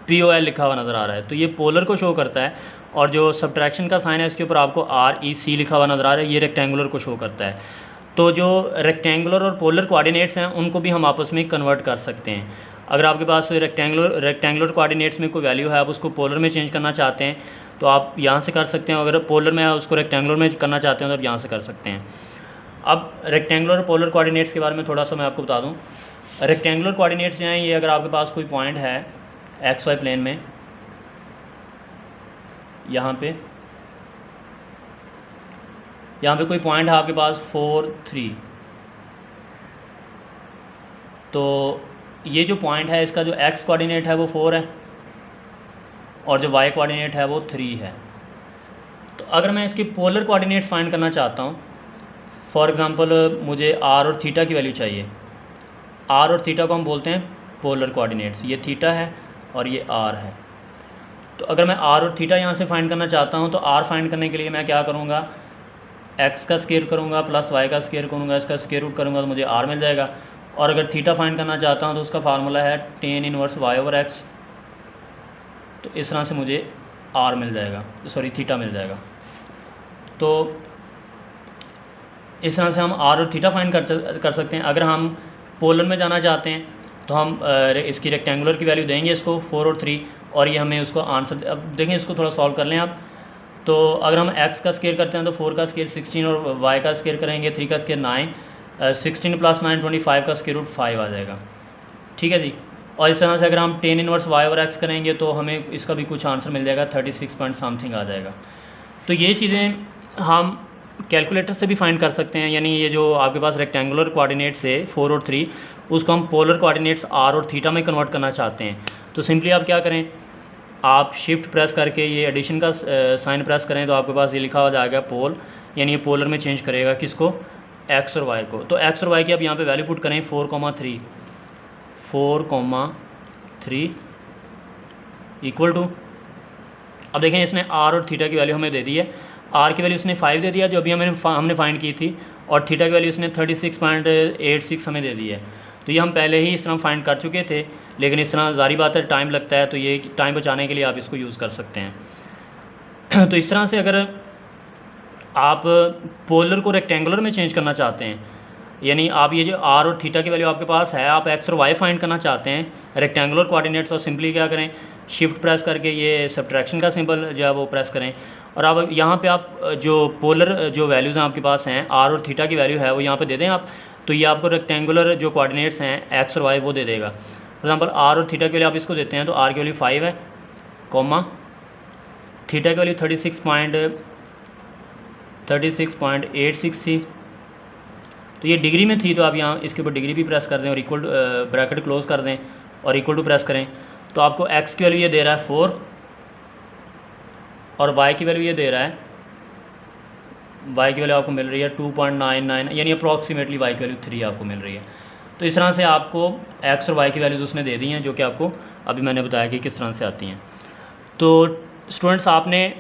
POL लिखा हुआ नज़र आ रहा है, तो ये पोलर को शो करता है, और जो सब्ट्रैक्शन का साइन है इसके ऊपर आपको REC लिखा हुआ नज़र आ रहा है, ये रेक्टेंगुलर को शो करता है। तो जो रेक्टेंगुलर और पोलर कोऑर्डिनेट्स हैं उनको भी हम आपस में कन्वर्ट कर सकते हैं। अगर आपके पास रेक्टेंगुलर कोऑर्डिनेट्स में कोई वैल्यू है, आप उसको पोलर में चेंज करना चाहते हैं तो आप यहाँ से कर सकते हैं, अगर पोलर में है उसको रेक्टेंगुलर में करना चाहते हैं तो आप यहाँ से कर सकते हैं। अब रेक्टेंगुलर और पोलर कोऑर्डिनेट्स के बारे में थोड़ा सा मैं आपको बता दूँ। रेक्टेंगुलर कोऑर्डिनेट्स जो हैं ये अगर आपके पास कोई पॉइंट है XY प्लेन में, यहाँ पे कोई पॉइंट है आपके पास 4, 3, तो ये जो पॉइंट है इसका जो x कोऑर्डिनेट है वो 4 है और जो y कोऑर्डिनेट है वो 3 है। तो अगर मैं इसकी पोलर कोऑर्डिनेट्स फाइंड करना चाहता हूँ, फॉर एग्ज़ाम्पल मुझे r और थीटा की वैल्यू चाहिए। r और थीटा को हम बोलते हैं पोलर कोऑर्डिनेट्स, ये थीटा है और ये r है। तो अगर मैं r और थीटा यहाँ से फाइंड करना चाहता हूँ तो r फाइंड करने के लिए मैं क्या करूँगा, x का स्क्वायर करूँगा प्लस y का स्क्वायर करूँगा, इसका स्क्वायर रूट करूँगा तो मुझे r मिल जाएगा। और अगर थीटा फाइंड करना चाहता हूँ तो उसका फार्मूला है tan इनवर्स y/x, तो इस तरह से मुझे r मिल जाएगा, सॉरी थीटा मिल जाएगा। तो इस तरह से हम r और थीटा फाइंड कर सकते हैं। अगर हम पोलर में जाना चाहते हैं तो हम इसकी रेक्टेंगुलर की वैल्यू देंगे इसको 4 और 3, और ये हमें उसको आंसर, अब देखें इसको थोड़ा सॉल्व कर लें आप। तो अगर हम x का स्क्वायर करते हैं तो 4 का स्क्वायर 16 और y का स्क्वायर करेंगे 3 का स्क्वायर 9, 16 प्लस 9 25 का स्क्वायर रूट 5 आ जाएगा, ठीक है जी। और इस तरह से अगर हम tan इनवर्स y/x करेंगे तो हमें इसका भी कुछ आंसर मिल जाएगा, 36 पॉइंट समथिंग आ जाएगा। तो ये चीज़ें हम कैलकुलेटर से भी फाइंड कर सकते हैं, यानी ये जो आपके पास रेक्टेंगुलर कोऑर्डिनेट्स है 4 और 3, उसको हम पोलर कोऑर्डिनेट्स r और थीटा में कन्वर्ट करना चाहते हैं। तो सिंपली आप क्या करें, आप शिफ्ट प्रेस करके ये एडिशन का साइन प्रेस करें तो आपके पास ये लिखा हो जाएगा पोल, यानी ये पोलर में चेंज करेगा किसको, x और y को। तो x और y की आप यहाँ पे वैल्यू पुट करें 4,3 इक्वल टू, अब देखें इसने r और थीटा की वैल्यू हमें दे दी है। r की वैल्यू इसने 5 दे दिया जो अभी हमने फाइंड की थी, और थीटा की वैल्यू इसने 36.86 हमें दे दी है। तो ये हम पहले ही इस तरह फाइंड कर चुके थे, लेकिन इस तरह जारी बात है टाइम लगता है, तो ये टाइम बचाने के लिए आप इसको यूज़ कर सकते हैं। तो इस तरह से अगर आप पोलर को रेक्टेंगुलर में चेंज करना चाहते हैं, यानी आप ये जो r और थीटा की वैल्यू आपके पास है, आप x और y फाइंड करना चाहते हैं रेक्टेंगुलर कोऑर्डिनेट्स, और सिंपली क्या करें, शिफ्ट प्रेस करके ये सब्ट्रैक्शन का सिंबल जो है वो प्रेस करें, और अब यहाँ पे आप जो पोलर जो वैल्यूज़ हैं आपके पास हैं r और थीटा की वैल्यू है वो यहाँ पे दे दें आप, तो ये आपको रेक्टेंगुलर जो कोऑर्डिनेट्स हैं x और y वो दे देगा। फॉर एग्जांपल r और थीटा के लिए आप इसको देते हैं तो r की वैल्यू 5 है, कॉमा थीटा की वैल्यू 36.86 थी, तो ये डिग्री में थी, तो आप यहाँ इसके ऊपर डिग्री भी प्रेस कर दें और इक्वल ब्रैकेट क्लोज कर दें और इक्वल टू प्रेस करें, तो आपको x की वैल्यू ये दे रहा है 4 और y की वैल्यू ये दे रहा है, y की वैल्यू आपको मिल रही है 2.99, यानी अप्रॉक्सीमेटली y की वैल्यू 3 आपको मिल रही है। तो इस तरह से आपको x और y की वैल्यूज़ उसने दे दी हैं, जो कि आपको अभी मैंने बताया कि किस तरह से आती हैं। तो स्टूडेंट्स आपने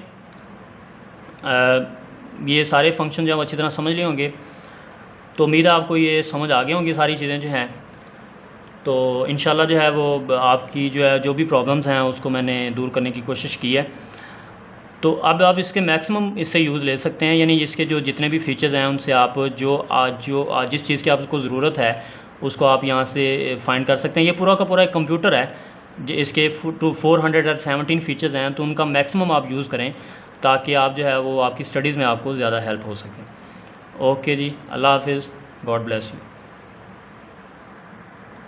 ये सारे फंक्शन जो अच्छी तरह समझ लिए होंगे, तो उम्मीद है आपको ये समझ आ गई होंगी सारी चीज़ें जो हैं। तो इंशाल्लाह जो है वो आपकी जो भी प्रॉब्लम्स हैं उसको मैंने दूर करने की कोशिश की है। तो अब आप इसके मैक्सिमम इससे यूज़ ले सकते हैं, यानी इसके जो जितने भी फीचर्स हैं उनसे आप जिस चीज़ की आपको ज़रूरत है उसको आप यहाँ से फाइंड कर सकते हैं। ये पूरा का पूरा एक कंप्यूटर है, इसके 417 फीचर्स हैं, तो उनका मैक्सिमम आप यूज़ करें ताकि आप जो है वो आपकी स्टडीज़ में आपको ज़्यादा हेल्प हो सके। ओके जी, अल्लाह हाफिज़, गॉड ब्लेस यू।